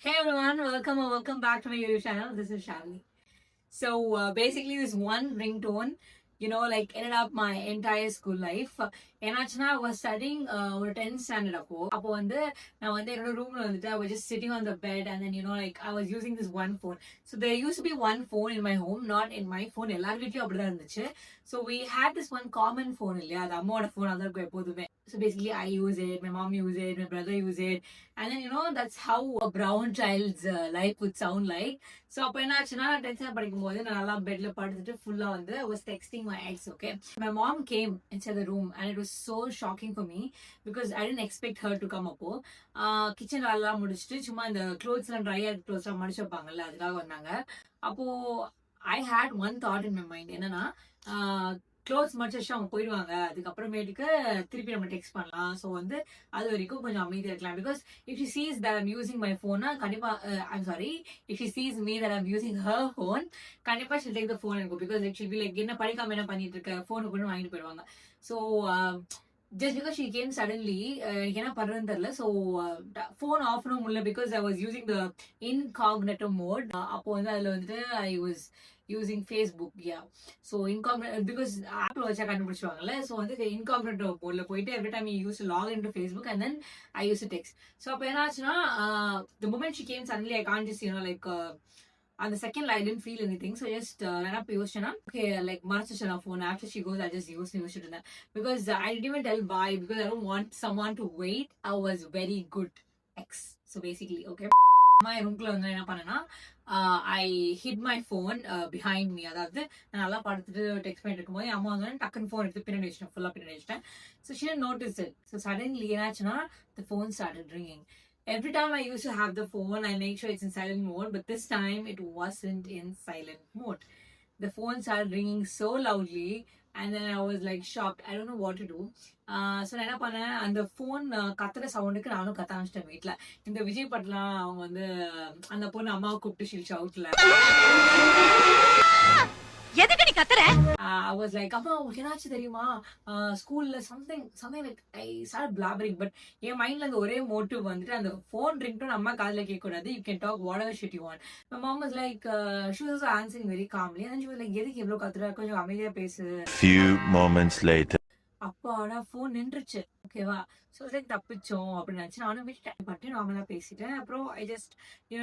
Hey everyone, welcome or welcome back to my YouTube channel. This is Shalini. So basically, this one ringtone, like ended up my entire school life. ஏன்னாச்சுன்னா I was studying ஒரு 10th standard அப்போ வந்து நான் வந்து என்னோட ரூம்ல வந்துட்டு I was just sitting on the bed and then like I was using this one phone. So there used to be one phone in my home, not in my phone. எல்லார் வீட்லயும் அப்படிதான் இருந்துச்சு. So we had this one common phone இல்லையா, அது அம்மாவோட phone அதான் இருக்கும் எப்போதுமே. So basically I use it, my mom use it, my brother use it, and then that's how a brown child's life would sound like. So அப்போ என்ன ஆச்சுன்னா 10th standard படிக்கும் போது நான் நல்லா பெட்ல படுத்துட்டு ஃபுல்லா வந்து I was texting my ex. Okay, my mom came inside the room and it was so shocking for me because I didn't expect her to come அப்போ கிச்சன் வேலைலாம் முடிச்சுட்டு சும்மா இந்த க்ளோத்ஸ் எல்லாம் ட்ரை ஆகிற க்ளோத்ஸ் எல்லாம் மடிச்சு வைப்பாங்கல்ல, அதுக்காக வந்தாங்க. அப்போ I had one thought in my mind, என்னன்னா க்ளோத்ஸ் மடிச்சு அவங்க போயிடுவாங்க, அதுக்கப்புறமேட்டுக்கு திருப்பி நம்ம டெக்ஸ்ட் பண்ணலாம். ஸோ வந்து அது வரைக்கும் கொஞ்சம் அமைதியாக இருக்கலாம். Because if she sees that I'm using my ஃபோன்னா கண்டிப்பா I'm sorry, if she sees me that I'm using her phone, கண்டிப்பா ஷில் டேக் த ஃபோன் இருக்கும். பிகாஸ் ஷில் பி லைக் என்ன படிக்காம என்ன பண்ணிட்டு இருக்க, ஃபோனு கொண்டு வாங்கிட்டு போயிடுவாங்க. So just because she came suddenly, எனக்கு என்ன பண்றதுன்னு தெரியல. ஸோ ஃபோன் ஆஃப் பண்ண முடியல because I was using the incognito mode. அப்போ வந்து அதில் வந்துட்டு I was using Facebook. Yeah, so because ஆப்பில் வச்சா கண்டுபிடிச்சிருவாங்கல்ல. ஸோ வந்து இன்காக்னேட்டோ மோட்ல போயிட்டு every time use log in to Facebook and then I use text. So அப்போ என்ன ஆச்சுன்னா the moment she came suddenly I can't just like on the second I didn't feel anything, so just ran up யோசிச்சேன்னா okay, like மறைச்சிட்டேன் நான் phone. After she goes I just யோசிச்சுட்டு இருந்தேன் because I didn't even tell why, because I don't want someone to wait. I was very good ex. So basically, okay, அம்மா என் ரூம்குள்ள வந்து என்ன பண்ணேன்னா I hit my phone behind me. அதாவது நான் நல்லா படுத்துட்டு டெக்ஸ்ட் பண்ணிட்டு இருக்கும்போது அம்மா வந்து டக்குன்னு ஃபோன் எடுத்து பின்னாடி வச்சிட்டேன், ஃபுல்லாக பின்னாடி வச்சிட்டேன். So she didn't notice it. So suddenly என்னாச்சுன்னா the phone started ringing. Every time I used to have the phone, I make sure it's in silent mode, but this time it wasn't in silent mode. The phone started ringing so loudly, and then I was like shocked. I don't know what to do. So நான் என்ன பண்ணேன், அந்த phone கத்துற சவுண்டுக்கு நானும் கத்த ஆரம்பிச்சிட்டேன் வீட்டில். இந்த விஜய் பட்லாம் அவங்க வந்து அந்த பொண்ணு அம்மாவை கூப்பிட்டு ஷில் ஷவுட்ல எதுக்கு நீ கத்துற? I was like, அம்மா உங்களுக்கு என்னாச்சு தெரியுமா, ஸ்கூல்ல something like I start blabbering. But என் மைண்ட்ல அந்த ஒரே மோட்டிவ் வந்துட்டு அந்த ஃபோன் ரிங்டோன் அம்மா காதுல கேட்க கூடாது, you can talk whatever shit you want. My mom was like, she was also answering very calmly, and she was like, எதுக்கு இவ்வளவு கத்துற, கொஞ்சம் அமைதியா பேசு. Few moments later. அப்பாடா ஃபோன் நின்றுச்சு. ஓகேவா, ஸோ லைக் தப்பிச்சோம் அப்படின்னு நினச்சி நானும் விட்டுட்டேன். பட்டு நார்மலா பேசிட்டேன். அப்புறம் I just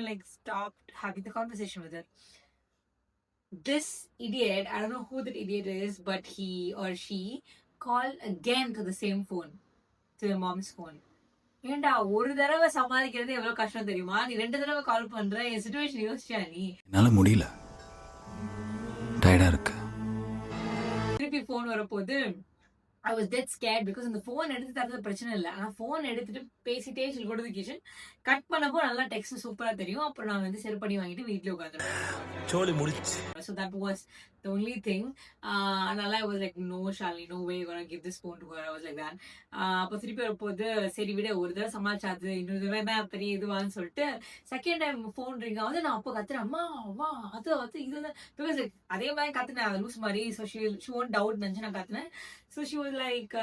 like stopped having the conversation with her. This idiot, I don't know who that idiot is, but he or she called again to the same phone, to the mom's phone. ஏண்டா ஒரு தடவை சமாளிக்கிறது எவ்வளவு கஷ்டம் தெரியுமா, நீ 2 தடவை கால் பண்ற. என் சிச்சுவேஷன் யோசிச்சா நீ? என்னால முடியல, டயர்டா இருக்கு. திருப்பி ஃபோன் வரப்போது I was dead scared because அந்த ஃபோன் எடுத்து தரது பிரச்சனை இல்லை, ஆனால் ஃபோன் எடுத்துட்டு பேசிட்டே சொல்லி கொடுத்து கிச்சன் கட் பண்ணப்போ நல்லா டெக்ஸ்ட் சூப்பரா தெரியும். அப்புறம் நான் வந்து செருப்படி வாங்கிட்டு வீட்டில் உட்காந்துருவேன். So that was the only thing. அதனால I was like, no Shalini, no way you're gonna give this phone to her. I was like that. அப்போ திருப்பி வரப்போது சரி விட, ஒரு தடவை சமாளிச்சாது, இன்னொரு தடவை தான் பெரிய இதுவான்னு சொல்லிட்டு செகண்ட் டைம் ஃபோன் ரிங் ஆகுது. நான் அப்போ கத்துறேன், அம்மா வா அது இது பிகாஸ் அதே மாதிரி கத்துனேன் லூஸ் மாதிரி. ஸோ she won't doubt நினச்சி நான் கத்துனேன். So she was like,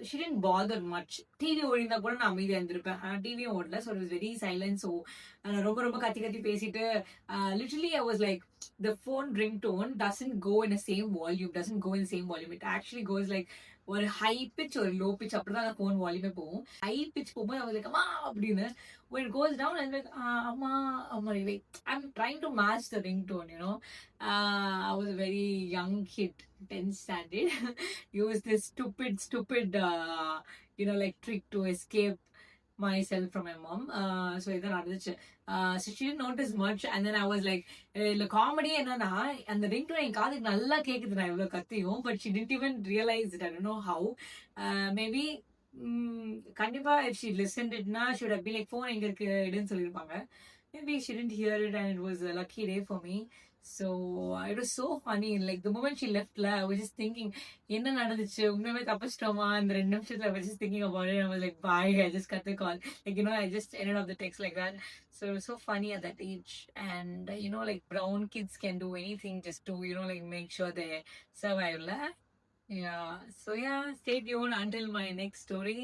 she didn't bother much. TV ஓடினா கூட நான் அமைதியாக இருந்திருப்பேன், ஆனால் டிவியும் ஓடல. So it was very silent. So ரொம்ப ரொம்ப கத்தி பேசிட்டு literally I was like, the phone ringtone doesn't go in the same volume. It actually goes like ஒரு ஹை பிச் ஒரு லோ பிச், அப்படிதான் அந்த ஃபோன் வால்யூமே போகும். ஹை பிச் போகும்போது I was like அம்மா அப்படின்னு. when it goes down I'm like அம்மா அம்மா. I'm trying to match the ringtone, I was a very young kid, 10th standard. Use this stupid like trick to escape myself from my mom. So இதான் நடந்துச்சு. So she didn't notice much, and then I was like, இல்ல comedy என்னன்னா அந்த ringtone என் காதுக்கு நல்லா கேக்குது நான் இவ்வளவு கத்தியும், but she didn't even realize it. I don't know how. Maybe கண்டிப்பா if she listened it na, she would have been like, phone எங்க இருக்கு எடுன்னு சொல்லிருப்பாங்க. Maybe she didn't hear it and it was a lucky day for me. So it was so funny. Like the moment she left, I was just thinking, என்ன நடந்துச்சு, உண்மையுமே தப்பிச்சிட்டோமா அந்த 2 நிமிஷத்துல. I was just thinking about it. I was like, bye, I just cut the call. Like I just ended up the text like that. So it was so funny at that age. And like brown kids can do anything just to like make sure they survive. Yeah. So yeah, stay tuned until my next story.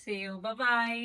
See you. Bye bye.